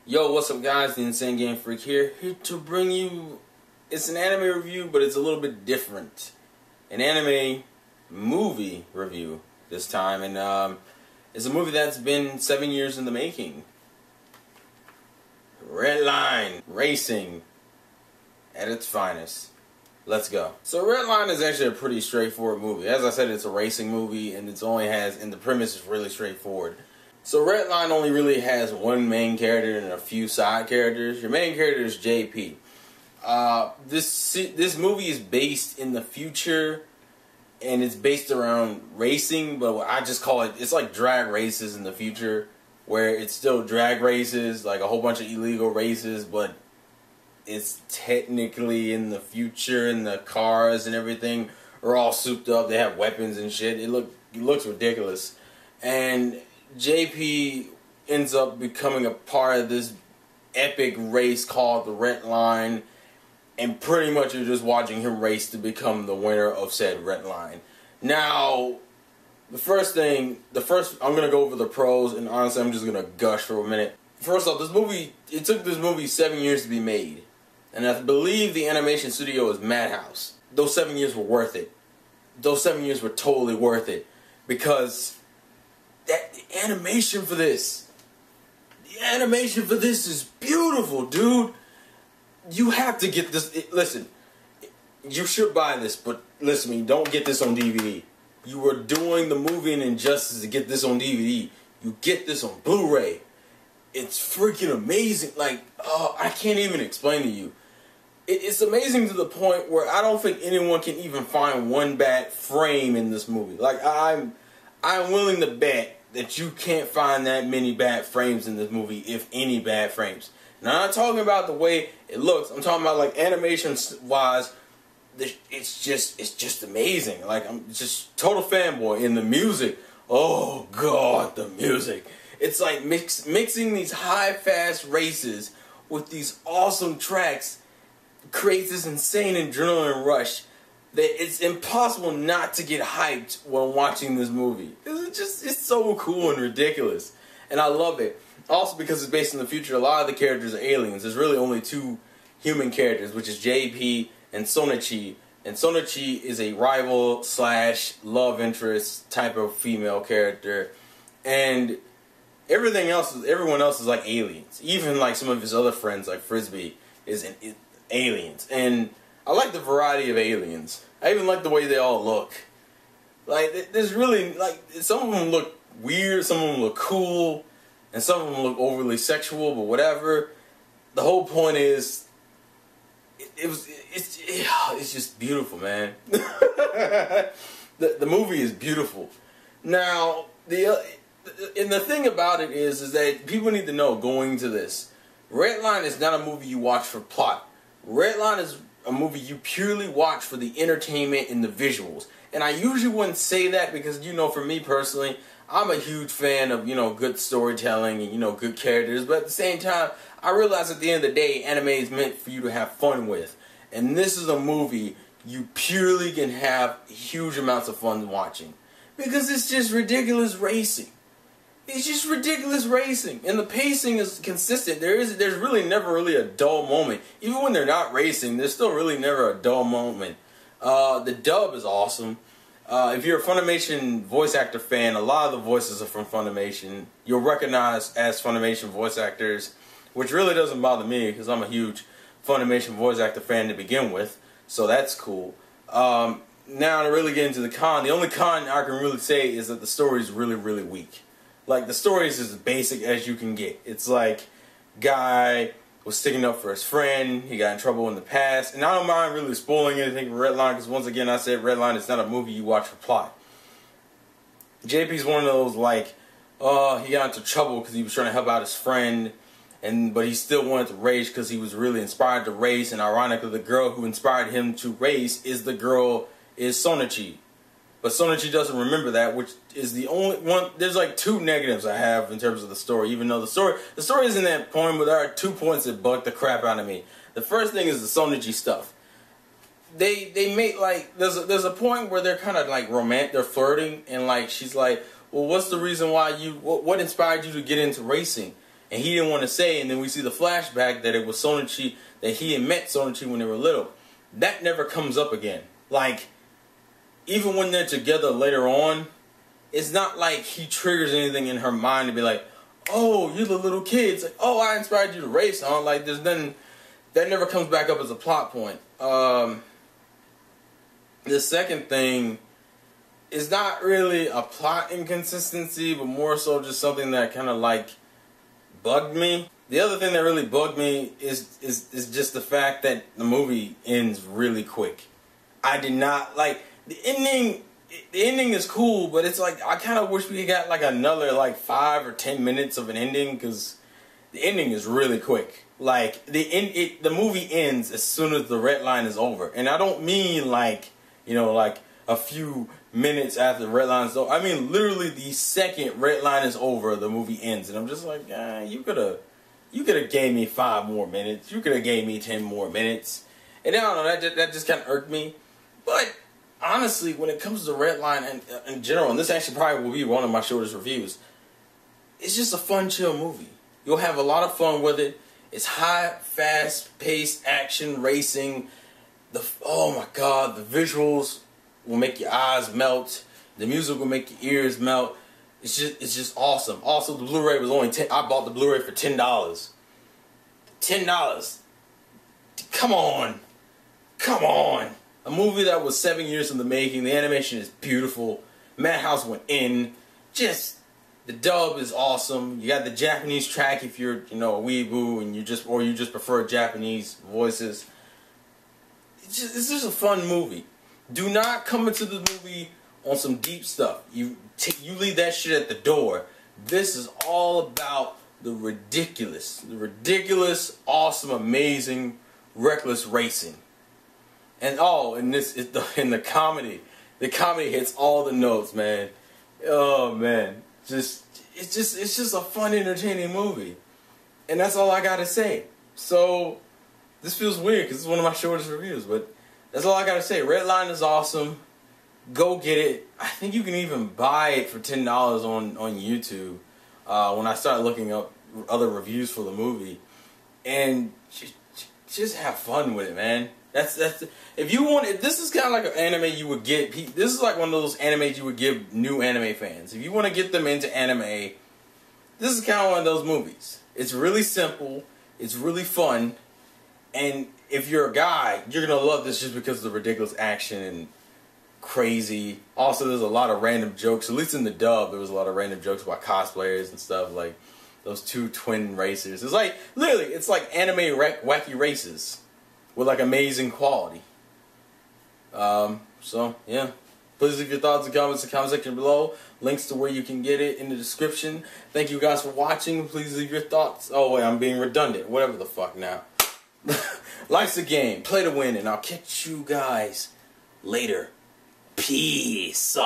Yo, what's up guys, the Insane Gamefreak here to bring you, it's an anime review, but it's a little bit different. An anime movie review this time, and it's a movie that's been 7 years in the making. RedLine, racing at its finest. Let's go. So RedLine is actually a pretty straightforward movie. As I said, it's a racing movie, and the premise is really straightforward. So RedLine only really has one main character and a few side characters. Your main character is JP. This movie is based in the future, and it's based around racing, but I just call it's like drag races in the future, where it's still drag races, like a whole bunch of illegal races, but it's technically in the future, and the cars and everything are all souped up. They have weapons and shit. It looks ridiculous, and JP ends up becoming a part of this epic race called the RedLine, and pretty much you're just watching him race to become the winner of said RedLine. Now, I'm gonna go over the pros, and honestly, I'm just gonna gush for a minute. First off, it took this movie 7 years to be made, and I believe the animation studio is Madhouse. Those 7 years were worth it. Those 7 years were totally worth it, because the animation for this is beautiful, dude. You have to get this. Listen, you should buy this, but listen to me, don't get this on DVD. You are doing the movie an injustice to get this on DVD. You get this on Blu-ray. It's freaking amazing. Like, oh, I can't even explain to you. It's amazing to the point where I don't think anyone can even find one bad frame in this movie. Like, I'm willing to bet that you can't find that many bad frames in this movie, if any bad frames. Now, I'm not talking about the way it looks. I'm talking about, like, animation-wise. It's just amazing. Like, I'm just total fanboy. In the music, oh god, the music. It's like mixing these high, fast races with these awesome tracks creates this insane adrenaline rush that it's impossible not to get hyped when watching this movie. It's so cool and ridiculous, and I love it. Also, because it's based in the future, a lot of the characters are aliens. There's really only two human characters, which is JP and Sonichi. And Sonichi is a rival / love interest type of female character, and everyone else is like aliens. Even like some of his other friends, like Frisbee, is aliens. And I like the variety of aliens. I even like the way they all look. Like, there's really, like, some of them look weird, some of them look cool, and some of them look overly sexual, but whatever. The whole point is, it's just beautiful, man. The movie is beautiful. Now, and the thing about it is that people need to know going to this, RedLine is not a movie you watch for plot. RedLine is a movie you purely watch for the entertainment and the visuals. And I usually wouldn't say that because, you know, for me personally, I'm a huge fan of, you know, good storytelling and, you know, good characters. But at the same time, I realize at the end of the day, anime is meant for you to have fun with. And this is a movie you purely can have huge amounts of fun watching. Because it's just ridiculous racing. It's just ridiculous racing, and the pacing is consistent. There's really never really a dull moment. Even when they're not racing, there's still really never a dull moment. The dub is awesome. If you're a Funimation voice actor fan, a lot of the voices are from Funimation. You'll recognize as Funimation voice actors, which really doesn't bother me because I'm a huge Funimation voice actor fan to begin with, so that's cool. Now to really get into the con, the only con I can really say is that the story is really, really weak. Like, the story is as basic as you can get. It's like, guy was sticking up for his friend, he got in trouble in the past, and I don't mind really spoiling anything for RedLine, because once again, I said RedLine is not a movie you watch for plot. JP's one of those, like, he got into trouble because he was trying to help out his friend, but he still wanted to race because he was really inspired to race, and ironically, the girl who inspired him to race is Sonichi. But Sonichi doesn't remember that, which is the only one. There's like two negatives I have in terms of the story, even though the story isn't that point, but there are 2 points that bug the crap out of me. The first thing is the Sonichi stuff. They make, like, there's a point where they're kind of like they're flirting, and like she's like, well, what's the reason why what inspired you to get into racing? and he didn't want to say, and then we see the flashback that it was Sonichi, that he had met Sonichi when they were little. That never comes up again. Like, even when they're together later on, it's not like he triggers anything in her mind to be like, oh, you're the little kid. It's like, oh, I inspired you to race, huh? Like, there's nothing, that never comes back up as a plot point. The second thing is not really a plot inconsistency, but more so just something that kind of like bugged me. The other thing that really bugged me is just the fact that the movie ends really quick. I did not like the ending. The ending is cool, but it's like I kind of wish we got like another like 5 or 10 minutes of an ending, because the ending is really quick. Like the movie ends as soon as the red line is over, and I don't mean like, you know, like a few minutes after the red line is over. I mean literally the second red line is over, the movie ends, and I'm just like, you could have gave me 5 more minutes. You could have gave me 10 more minutes, and I don't know, that just kind of irked me. But honestly, when it comes to RedLine and in general, and this actually probably will be one of my shortest reviews, it's just a fun, chill movie. You'll have a lot of fun with it. It's high, fast-paced action racing. Oh my God, the visuals will make your eyes melt. The music will make your ears melt. It's just awesome. Also, the Blu-ray was only I bought the Blu-ray for $10. $10. Come on. Come on. A movie that was 7 years in the making. The animation is beautiful. Madhouse went in. Just, the dub is awesome. You got the Japanese track if you're, you know, a weeboo and you just prefer Japanese voices. It's just a fun movie. Do not come into the movie on some deep stuff. You leave that shit at the door. This is all about the ridiculous, awesome, amazing, reckless racing. And in the comedy hits all the notes, man. Oh man, it's just a fun, entertaining movie, and that's all I gotta say. So this feels weird because it's one of my shortest reviews, but that's all I gotta say. RedLine is awesome. Go get it. I think you can even buy it for $10 on YouTube. When I started looking up other reviews for the movie, and just have fun with it, man. That's if you want it. This is kind of like an anime you would get. This is like one of those animes you would give new anime fans. If you want to get them into anime, this is kind of one of those movies. It's really simple. It's really fun. And if you're a guy, you're gonna love this just because of the ridiculous action and crazy. Also, there's a lot of random jokes. At least in the dub, there was a lot of random jokes about cosplayers and stuff, like those 2 twin racers. It's like literally, it's like anime wacky races with like amazing quality. So yeah, please leave your thoughts and comments in the comment section below. Links to where you can get it in the description. Thank you guys for watching. Please leave your thoughts. Oh wait, I'm being redundant. Whatever the fuck now. Life's a game. Play to win, and I'll catch you guys later. Peace.